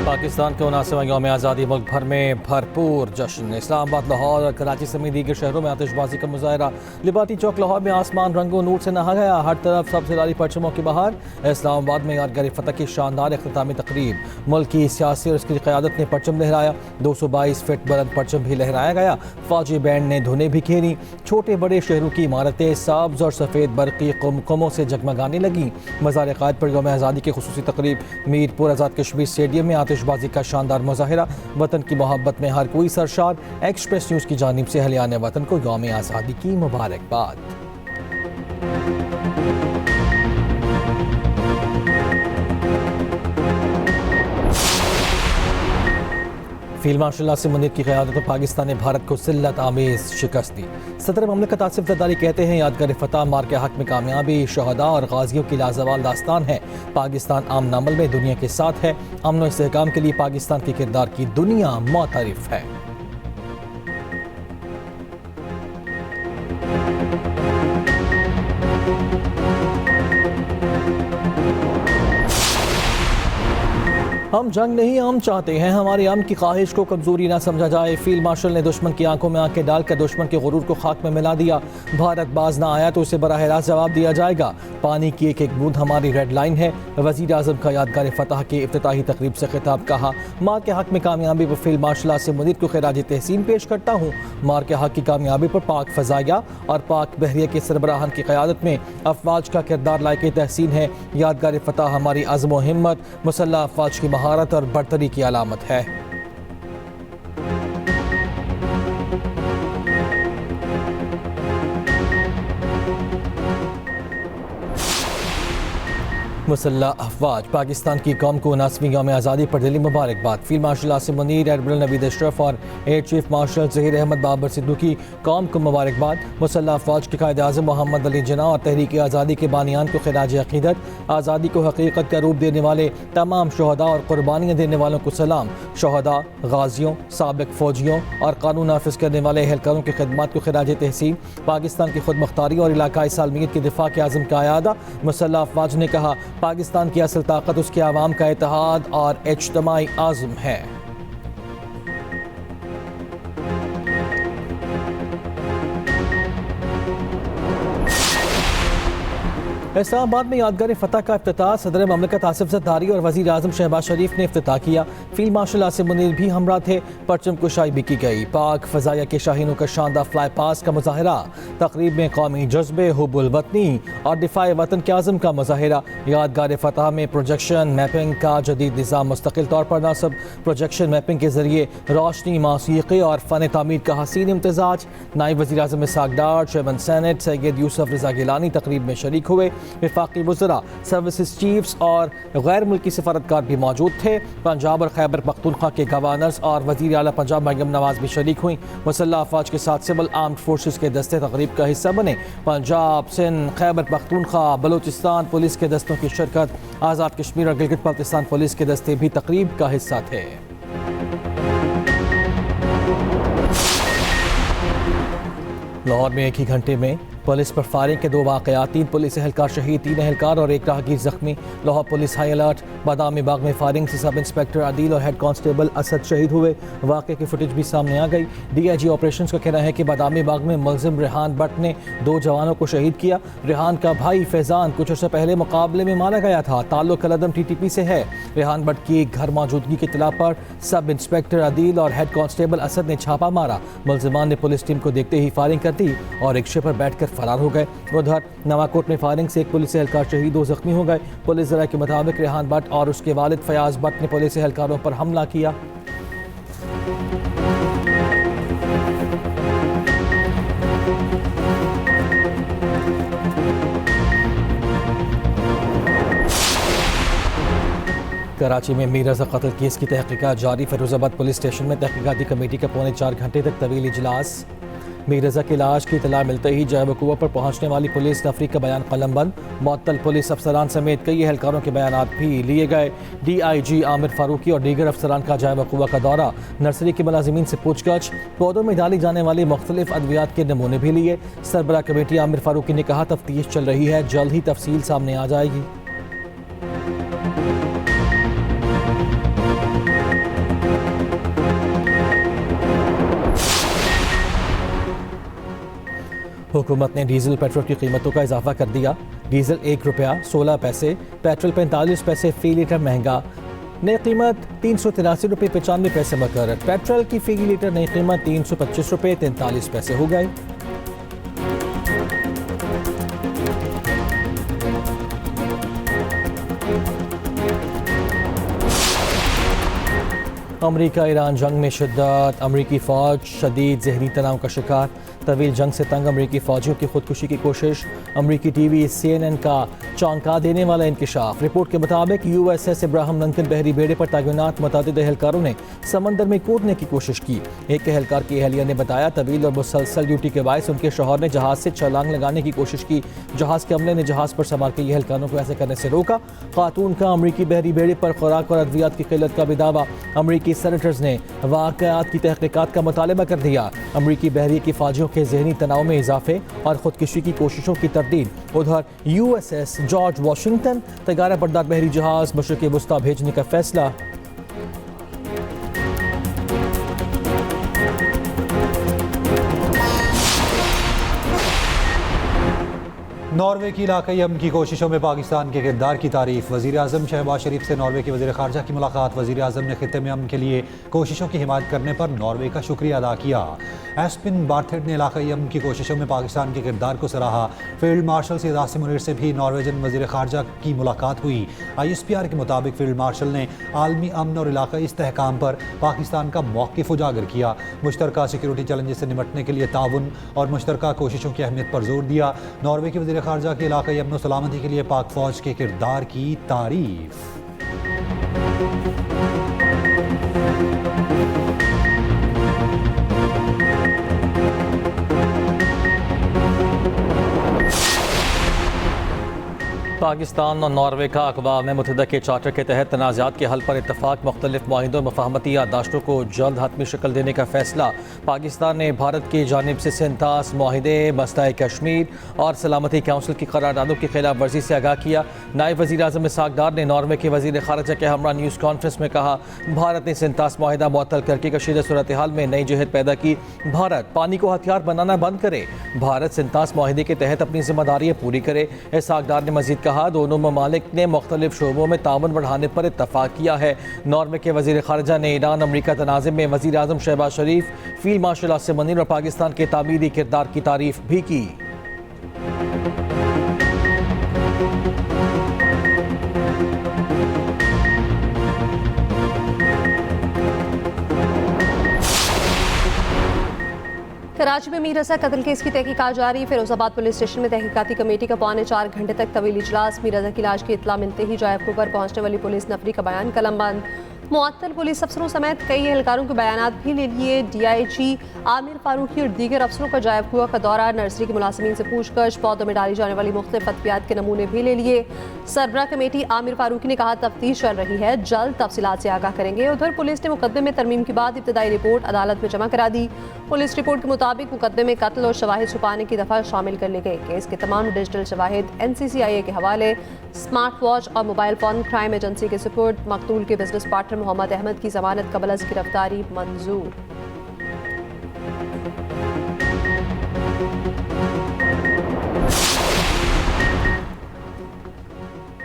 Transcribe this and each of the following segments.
पाकिस्तान के 79वां यौम आज़ादी मुल्क भर में भरपूर जश्न। इस्लामाबाद, लाहौर और कराची समेत दीगर शहरों में आतिशबाजी का मुजाहरा। लिबर्टी चौक लाहौर में आसमान रंगों नूर से नहा गया। हर तरफ सबसे लाली परचमों की बहार। इस्लामाबाद में यादगार फतह की शानदार इख्तितामी तकरीब। मुल्क की सियासी और उसकी क़यादत ने परचम लहराया। 222 फीट बुलंद परचम भी लहराया गया। फौजी बैंड ने धुनें भी खेली। छोटे बड़े शहरों की इमारतें सब्ज़ और सफ़ेद बरक़ी कुमकुमों से जगमगाने लगी। मज़ार क़ायद पर यौम आज़ादी की खुसूसी तकरीब। मीरपुर आज़ाद कश्मीर स्टेडियम में आतिशबाजी का शानदार मुजाहिरा। वतन की मोहब्बत में हर कोई सरशार। एक्सप्रेस न्यूज़ की जानिब से अहलियान वतन को यौम आज़ादी की मुबारकबाद। फील्ड मार्शल आसिम मुनीर की क़यादत में पाकिस्तान ने भारत को ज़िल्लत आमेज़ शिकस्त दी। सदर ममलिकत आसिफ ज़रदारी कहते हैं, यादगार फतह मार के हक़ में कामयाबी शहदा और गाजियों की लाजवाल दास्तान है। पाकिस्तान अमन अमल में दुनिया के साथ है। अमन और इस्तेहकाम के लिए पाकिस्तान के किरदार की दुनिया मुतरिफ है। हम जंग नहीं, हम चाहते हैं हमारे अमन की ख्वाहिश को कमजोरी ना समझा जाए। फील्ड मार्शल ने दुश्मन की आंखों में आंखें डालकर दुश्मन के गुरूर को खाक में मिला दिया। भारत बाज ना आया तो उसे बराह रास्त जवाब दिया जाएगा। पानी की एक एक बूंद हमारी रेड लाइन है। वज़ीर आज़म का यादगार फतह के इफ्तिताही तकरीब से खिताब। कहा, मार के हक़ में कामयाबी पर फील्ड मार्शल आसिम मुनीर को खिराज तहसीन पेश करता हूँ। मार के हक़ की कामयाबी पर पाक फ़ज़ाइया और पाक बहरिया के सरबराहान की क़यादत में अफवाज का किरदार लायक तहसीन है। यादगार फतह हमारी अज़्म व हिम्मत, मुसल्लह अफवाज की महारत और बर्तरी की अलामत है। मुसल्लह अफवाज पाकिस्तान की कौम को 79वीं यौम आज़ादी पर दिली मुबारकबाद। Field marshal Asim Munir, admiral Naveed Ashraf और air chief marshal Zaheer Ahmed Babar Siddiqui कौम को मुबारकबाद। मुसल्लह अफवाज के कायद आज़म मोहम्मद अली जिन्ना और तहरीक आज़ादी के बानियान को खिराज अक़ीदत। आज़ादी को हकीकत का रूप देने वाले तमाम शहदा और कुर्बानियाँ देने वालों को सलाम। शहदा, गाजियों, साबिक फ़ौजियों और कानून नाफिज करने वाले एहलकारों की खिदमत को खिराज तहसीन। पाकिस्तान की खुद मुख्तारी और इलाकाई सालमियत के दिफा के आज़म का अयादा। मुसल्लह अफवाज ने कहा, पाकिस्तान की असल ताकत उसके अवाम का इत्तेहाद और इज्तिमाई आज़म है। इस्लामाबाद में यादगार फतह का इफ्तिताह सदर ममलिकत आसिफ ज़रदारी और वज़ीर आज़म शहबाज शरीफ ने इफ्तिताह किया। फील्ड मार्शल आसिम मुनीर भी हमरा थे। परचम कुशाई भी की गई। पाक फ़ज़ाइया के शाहीनों का शानदार फ्लाई पास का मुजाहिरा। तकरीब में कौमी जज्बे, हुब्बुल वतनी और दिफाए वतन के आज़म का मुजाहिरा। यादगार फतह में प्रोजेक्शन मैपिंग का जदीद निज़ाम मुस्तकिल तौर पर नासब। प्रोजेक्शन मैपिंग के ज़रिए रोशनी, मौसीक़ी और फ़न तामीर का हसीन इम्तिज़ाज। नायब वज़ीर आज़म इसहाक़ डार, चेयरमैन सेनेट सैयद यूसुफ रज़ा गिलानी तकरीब में शरीक हुए। वफाकी वज़रा, सर्विसेज चीफ्स और गैर मुल्की सफारतकार भी मौजूद थे। पंजाब और खैबर पख्तूनख्वा के गवर्नर्स और वज़ीर आला पंजाब मरियम नवाज भी शरीक हुई। मुसल्लह अफवाज के साथ सिविल आर्म्ड फोर्सेस के दस्ते तकरीब का हिस्सा बने। पंजाब, सिंध, खैबर पख्तूनख्वा, बलूचिस्तान पुलिस के दस्तों की शिरकत। आज़ाद कश्मीर और गिलगित बल्तिस्तान पुलिस के दस्ते भी तकरीब का हिस्सा थे। लाहौर में एक ही घंटे में पुलिस पर फायरिंग के 2 वाक़यात। 3 पुलिस एहलकार शहीद, 3 एहलकार और 1 राहगीर जख्मी। Lahore police high alert. Badami Bagh में फायरिंग से सब इंस्पेक्टर आदिल और हेड कांस्टेबल असद शहीद हुए। वाक़े की फुटेज भी सामने आ गई। DIG ऑपरेशंस का कहना है कि बादामी बाग में मुलजिम रेहान भट्ट ने 2 जवानों को शहीद किया। रेहान का भाई फैजान कुछ अर्से पहले मुकाबले में मारा गया था। ताल्लुक कलदम TTP से है। रेहान भट्ट की घर मौजूदगी की इत्तला पर सब इंस्पेक्टर आदिल और हेड कांस्टेबल असद ने छापा मारा। मुलजिमान ने पुलिस टीम को देखते ही फायरिंग कर दी और रिक्शे पर बैठकर फरार हो गए। उधर नवाकोट में फायरिंग से 1 पुलिस एहलकार शहीद, 2 जख्मी हो गए। पुलिस ज़राए के मुताबिक रेहान भट्ट और उसके वालिद फयाज भट्ट ने पुलिस एहलकारों पर हमला किया। कराची में मीर रज़ा कत्ल केस की तहकीकात जारी। फिरोजाबाद पुलिस स्टेशन में तहकीकाती कमेटी का पौने 4 घंटे तक तवील इजलास। मीर रज़ा की लाश की इतला मिलते ही जय वक़ूआ पर पहुंचने वाली पुलिस नफरी का बयान कलमबंद। मुअत्तल पुलिस अफसरान समेत कई एहलकारों के बयान भी लिए गए। DIG आमिर फारूकी और दीगर अफसरान का जय वक़ूआ का दौरा। नर्सरी के मुलाजिमीन से पूछगछ। पौधों में डाली जाने वाली मुख्तलिफ अद्वियात के नमूने भी लिए। सरबराह कमेटी आमिर फारूकी ने कहा, तफ्तीश चल रही है, जल्द ही तफसील सामने आ जाएगी। हुकूमत ने डीजल पेट्रोल की कीमतों का इजाफा कर दिया। डीजल 1 रुपया 16 पैसे, पेट्रोल 45 पैसे फी लीटर महंगा। नई कीमत 383 रुपये 95 पैसे मुकर्रर। पेट्रोल की फी लीटर नई कीमत 325 रुपये 43 पैसे हो गई। अमरीका ईरान जंग में शिद्दत, अमरीकी फ़ौज शदीद जहनी तनाव का शिकार। तवील जंग से तंग अमरीकी फ़ौजियों की खुदकुशी की कोशिश। अमरीकी टीवी CNN का चौंका देने वाला इंकशाफ। रिपोर्ट के मुताबिक USS इब्राहिम लिंकन बहरी बेड़े पर तैनात मुतअद्दिद एहलकारों ने समंदर में कूदने की कोशिश की। एक एहलकार की अहलिया ने बताया तवील और मुसलसल ड्यूटी के बायस उनके शौहर ने जहाज़ से छलांग लगाने की कोशिश की। जहाज़ के अमले ने जहाज़ पर सवार कई एहलकारों को ऐसे करने से रोका। खातून का अमरीकी बहरी बेड़े पर खुराक और अद्वियात की किल्लत का भी दावा। अमरीकी सेनेटर्स ने वाक़यात की तहक़ीक़ात का मुतालबा कर दिया। अमरीकी बहरी की फ़ौजियों के ज़हनी तनाव में इजाफे और खुदकुशी की कोशिशों की तरदीद। उधर USS जॉर्ज वाशिंगटन तैयारा बरदार बहरी जहाज़ मशरिक़ वुस्ता भेजने का फैसला। नॉर्वे की इलाकाई अमन की कोशिशों में पाकिस्तान के किरदार की तारीफ। वज़ीर आज़म शहबाज शरीफ से नॉर्वे के वज़ीर ख़ारजा की मुलाकात। वज़ीर आज़म ने खित्ते में अमन के लिए कोशिशों की हिमायत करने पर नॉर्वे का शुक्रिया अदा किया। एस्पिन बार्थेड ने इलाकाई अमन की कोशिशों में पाकिस्तान के किरदार को सराहा। फील्ड मार्शल सैयद आसिम मुनीर से भी नॉर्वेजन वज़ीर ख़ारजा की मुलाकात हुई। ISPR के मुताबिक फील्ड मार्शल ने आलमी अमन और इलाकाई इस्तेहकाम पर पाकिस्तान का मौक़िफ़ उजागर किया। मुश्तरका सिक्योरिटी चैलेंजेस से निपटने के लिए ताउन और मुश्तरका कोशिशों की अहमियत पर जोर दिया। नॉर्वे के वज़ीर ख़ारजा की इलाकाई अमन और सलामती के लिए पाक फ़ौज के किरदार की तारीफ। पाकिस्तान और नॉर्वे का अक़वाम मुत्तहिदा के चार्टर के तहत तनाज़ात के हल पर इत्तफ़ाक़ मुख्तलिफ मुआहिदों और मफ़ाहमती याददाश्तों को जल्द हतमी शक्ल देने का फ़ैसला। पाकिस्तान ने भारत की जानिब से 37 मुआहिदे, मसला कश्मीर और सलामती काउंसिल की करारदादों की खिलाफ वर्जी से आगाह किया। नायब वज़ीर आज़म इसहाक़ डार ने नॉर्वे के वज़ीर ख़ारजा के हमरा न्यूज़ कॉन्फ्रेंस में कहा, भारत ने 37 मुआहिदा मुअत्तल करके कशीदा सूरत हाल में नई जहद पैदा की। भारत पानी को हथियार बनाना बंद करे। भारत 37 मुआहिदे के तहत अपनी जिम्मेदारियाँ पूरी करे। इसहाक़ डार ने मज़ीद कहा, दोनों ममालिक ने मुख्तलिफ शोबों में ताउन बढ़ाने पर इत्तफाक किया है। नॉर्वे के वज़ीर ख़ारजा ने ईरान अमरीका तनाज़े में वज़ीर आज़म शहबाज शरीफ, फील्ड मार्शल आसिम मुनीर और पाकिस्तान के तामीरी किरदार की तारीफ भी की। कराची में मीर रज़ा कत्ल केस की तहकीकात जारी। फिरोजाबाद पुलिस स्टेशन में तहकीकाती कमेटी का 4.25 घंटे तक तवील इजलास। मीर रज़ा की लाश की इत्तला मिलते ही जायफू पर पहुंचने वाली पुलिस नफरी का बयान कलमबंद। मुअत्तल पुलिस अफसरों समेत कई एहलकारों के बयान भी ले लिए। DIG आमिर फारूकी और दीगर अफसरों का जायफुआ का दौरा। नर्सरी के मुलाजिमीन से पूछताछ। पौधों में डाली जाने वाली मुख्तलिफ अद्वियात के नमूने भी ले लिए। सरबराह कमेटी आमिर फारूकी ने कहा, तफ्तीश चल रही है, जल्द तफसीलात से आगाह करेंगे। उधर पुलिस ने मुकदमे में तरमीम के बाद इब्तदाई रिपोर्ट अदालत में जमा करा दी। पुलिस रिपोर्ट के मुताबिक मुकदमे में कत्ल और शवाहिद छुपाने की दफा शामिल कर ली गई। केस के तमाम डिजिटल शवाहिद NCCIA के हवाले। स्मार्ट वॉच और मोबाइल फोन क्राइम एजेंसी के सुपुर्द। मकतूल के बिजनेस पार्टनर मोहम्मद अहमद की जमानत कबल अज़ गिरफ्तारी मंजूर।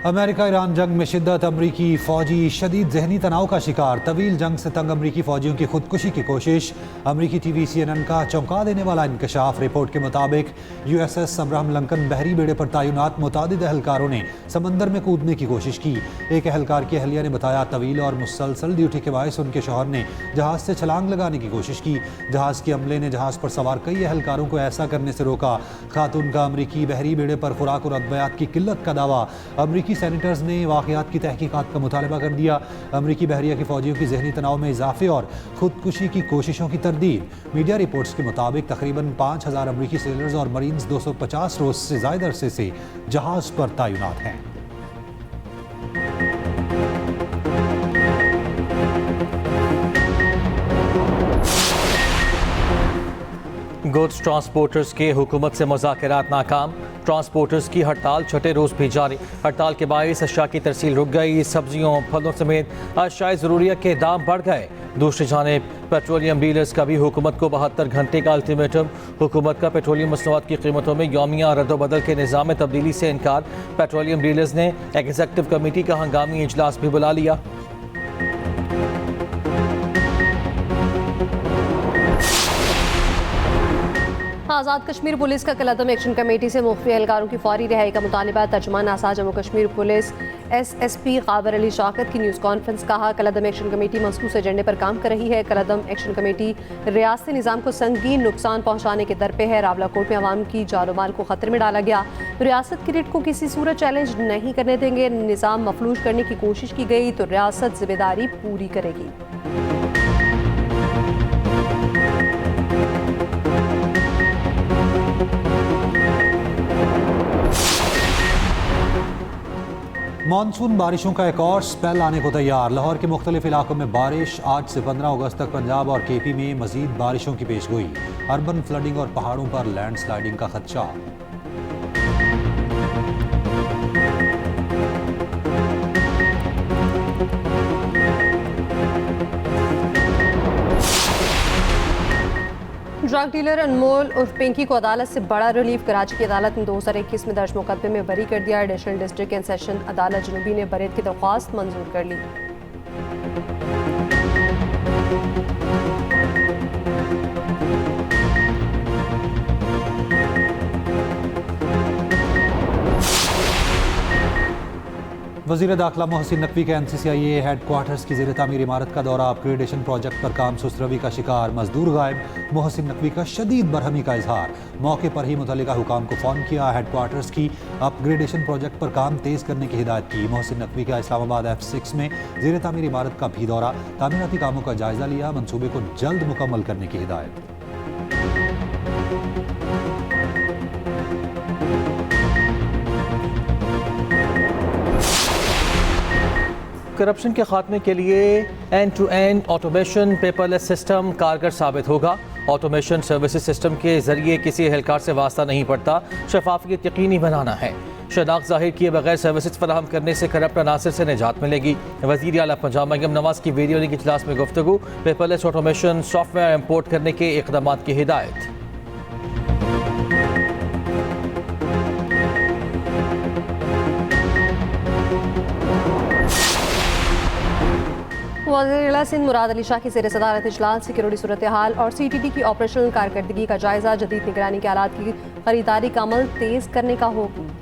अमेरिका ईरान जंग में शिद्दत। अमरीकी फ़ौजी शदीद जहनी तनाव का शिकार। तवील जंग से तंग अमरीकी फ़ौजियों की खुदकुशी की कोशिश। अमरीकी TV CNN का चौंका देने वाला इंकशाफ। रिपोर्ट के मुताबिक USS इब्राहिम लिंकन बहरी बेड़े पर तैनात मुतअद्दिद एहलकारों ने समंदर में कूदने की कोशिश की। एक एहलकार की अहलिया ने बताया, तवील और मुसलसल ड्यूटी के बायस उनके शौहर ने जहाज़ से छलांग लगाने की कोशिश की। जहाज़ के अमले ने जहाज़ पर सवार कई एहलकारों को ऐसा करने से रोका। खातून का अमरीकी बहरी बेड़े पर खुराक और अद्वियात की किल्लत का दावा। अमरीकी सेनेटर्स ने वाक़यात की तहकीकात का मुतालबा कर दिया। अमरीकी बहरिया की फ़ौजियों की जहनी तनाव में इजाफे और खुदकुशी की कोशिशों की तरदीद। मीडिया रिपोर्ट्स के मुताबिक तकरीबन 5000 अमरीकी सेलर्स और मरीन्स 250 रोज़ से ज़ायद अरसे से जहाज़ पर तैनात हैं। गुड्स ट्रांसपोर्टर्स के हुकूमत से मुज़ाकरात नाकाम। ट्रांसपोर्टर्स की हड़ताल छठे रोज भी जारी। हड़ताल के बायस अशिया की तरसील रुक गई। सब्जियों फलों समेत अशियाए ज़रूरिया के दाम बढ़ गए। दूसरी जानिब पेट्रोलियम डीलर्स का भी हुकूमत को 72 घंटे का अल्टीमेटम। हुकूमत का पेट्रोलियम मसनूआत की कीमतों में यौमिया रद्दोबदल के निज़ाम में तब्दीली से इनकार। पेट्रोलियम डीलर्स ने एग्जीक्यूटिव कमेटी का हंगामी इजलास भी बुला लिया। आज़ाद कश्मीर पुलिस का कलअदम एक्शन कमेटी से मुख्तलिफ एहलकारों की फौरी रिहाई का मुतालबा। तर्जुमान आसाद जम्मू कश्मीर पुलिस SSP काबर अली शौकत की न्यूज़ कॉन्फ्रेंस। कहा, कलअदम एक्शन कमेटी मखसूस एजेंडे पर काम कर रही है। कलअदम एक्शन कमेटी रियासती निज़ाम को संगीन नुकसान पहुँचाने के दर पे है। रावलाकोट में अवाम की जानो माल को खतरे में डाला गया। रियासत की रिट को किसी सूरत चैलेंज नहीं करने देंगे। निज़ाम मफलूज करने की कोशिश की गई तो रियासत जिम्मेदारी पूरी करेगी। मानसून बारिशों का एक और स्पेल आने को तैयार। लाहौर के मुख्तलिफ इलाकों में बारिश। आज से 15 अगस्त तक पंजाब और KP में मजीद बारिशों की पेशगोई। अर्बन फ्लडिंग और पहाड़ों पर लैंडस्लाइडिंग का खदशा। ड्रग डीलर अनमोल उर्फ पिंकी को अदालत से बड़ा रिलीफ। कराची की अदालत ने 2021 में दर्ज मुकदमे में बरी कर दिया। एडिशनल डिस्ट्रिक्ट एंड सेशन अदालत जनूबी ने बरीत की दरख्वास्त मंजूर कर ली। वज़ीर दाखिला मोहसिन नकवी का NCCIA हेडक्वार्टर्स की ज़ेर तामीर इमारत का दौरा। अपग्रेडेशन प्रोजेक्ट पर काम सुस्तरवी का शिकार। मजदूर गायब। मोहसिन नकवी का शदीद बरहमी का इजहार। मौके पर ही मुतल्लिका हुकाम को फ़ोन किया। हेडक्वार्टर्स की अपग्रेडेशन प्रोजेक्ट पर काम तेज़ करने की हिदायत की। मोहसिन नकवी का इस्लामाबाद F6 में ज़ेर तामीर इमारत का भी दौरा। तामीराती कामों का जायज़ा लिया। मनसूबे को जल्द मुकम्मल करने की हिदायत। करप्शन के खात्मे के लिए end to end automation paperless system कारगर साबित होगा। ऑटोमेशन सर्विसेज सिस्टम के जरिए किसी एहलकार से वास्ता नहीं पड़ता। शफाफियत यकीनी बनाना है। शनाख्त जाहिर किए बगैर सर्विसेज फराहम करने से करप्ट अनासर से निजात मिलेगी। वज़ीर आला पंजाब मरियम नवाज की वीडियो लिंक इजलास में गुफ्तगू। पेपरलेस ऑटोमेशन सॉफ्टवेयर इम्पोर्ट करने के इक़दाम की हिदायत। वज़ीर-ए-आला सिंध मुराद अली शाह की ज़ेर सदारत इजलास सिक्योरिटी सूरत हाल और CTD की ऑपरेशनल कारकर्दगी का जायजा। जदीद निगरानी के आलात की खरीदारी का अमल तेज़ करने का हुक्म।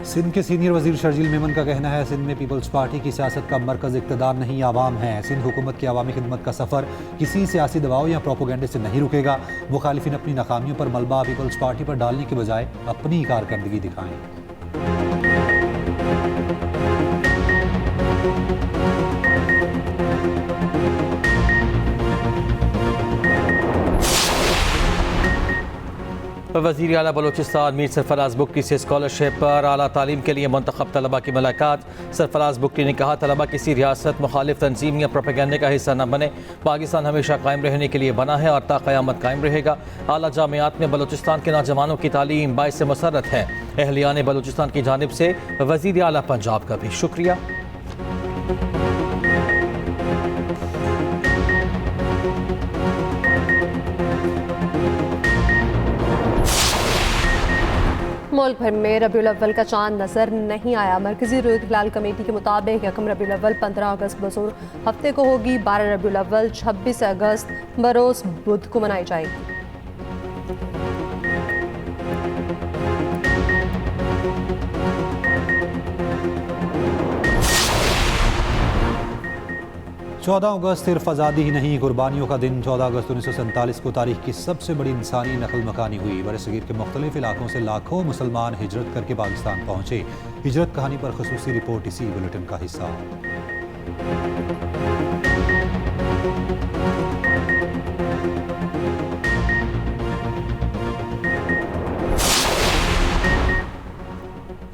सिंध के सीनियर वजीर शर्जील मेमन का कहना है, सिंध में पीपल्स पार्टी की सियासत का मरकज इक़्तिदार नहीं आवाम है। सिंध हुकूमत की अवामी खिदमत का सफ़र किसी सियासी दबाव या प्रोपोगंडे से नहीं रुकेगा। मुखालिफिन अपनी नाकामियों पर मलबा पीपल्स पार्टी पर डालने के बजाय अपनी कारकर्दगी दिखाएं। वज़ीर आला बलोचिस्तान मीर सरफराज बुकटी से स्कॉलरशिप पर आला तालीम के लिए मुंतखब तलबा की मुलाकात। सरफराज बुकटी ने कहा, तलबा किसी रियासत मुखालिफ तंजीम या प्रोपेगेंडे का हिस्सा न बने। पाकिस्तान हमेशा कायम रहने के लिए बना है और ता क़यामत कायम रहेगा। आला जामियात में बलोचिस्तान के नौजवानों की तालीम बाइस मसरत है। अहलियान बलोचिस्तान की जानिब से वज़ीर आला पंजाब का भी शुक्रिया। मुल्क भर में रबीउल अव्वल का चांद नजर नहीं आया। मरकजी रुयत हिलाल कमेटी के मुताबिक यकम रबीउल अव्वल 15 अगस्त बसोर हफ्ते को होगी। 12 रबीउल अव्वल 26 अगस्त बरोज बुध को मनाई जाएगी। चौदह अगस्त सिर्फ आज़ादी ही नहीं, कुर्बानियों का दिन। 14 अगस्त 1947 को तारीख की सबसे बड़ी इंसानी नकल मकानी हुई। बरसगीर के मुख्तलिफ इलाकों से लाखों मुसलमान हिजरत करके पाकिस्तान पहुँचे। हिजरत कहानी पर खसूसी रिपोर्ट इसी बुलेटिन का हिस्सा।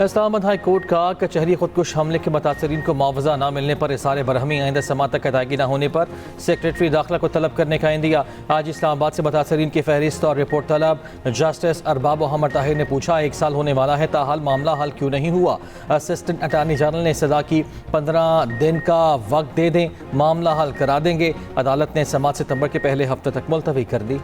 इस्लामाबाद हाई कोर्ट का कचहरी खुदकुश हमले के मुतासरीन को मुआवजा न मिलने पर इसारे बरहमी आइंदा समात तक अदायगी न होने पर सेक्रेटरी दाखिला को तलब करने का इंदिया। आज इस्लामाबाद से मुतासरीन की फहरिस्त और रिपोर्ट तलब। जस्टिस अरबाब मोहम्मद ताहिर ने पूछा 1 साल होने वाला है, ताहाल मामला हल क्यों नहीं हुआ। असिस्टेंट अटार्नी जनरल ने सजा की 15 दिन का वक्त दे दें, मामला हल करा देंगे। अदालत ने समात सितंबर के पहले हफ्ते तक मुलतवी कर दी।